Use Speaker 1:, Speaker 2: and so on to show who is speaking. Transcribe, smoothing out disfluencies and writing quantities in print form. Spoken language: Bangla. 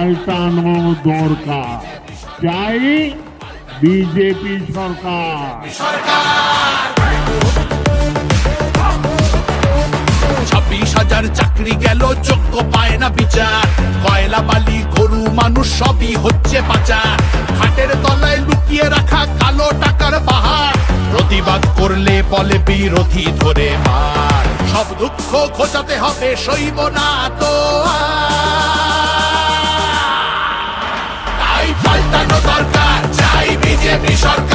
Speaker 1: পাল্টানো দরকার। চাই বিজেপি সরকার।
Speaker 2: 26,000 চাকরি গেল, যোগ্য পায় না বিচার। কয়লা বালি গরু মানুষ সবই হচ্ছে পাচার। খাটের তলায় লুকিয়ে রাখা কালো টাকার পাহাড়। প্রতিবাদ করলে বলে বিরোধী ধরে মার। সব দুঃখ ঘোচাতে হবে, সইব না তো আর। তাই পাল্টানো দরকার, চাই বিজেপি সরকার।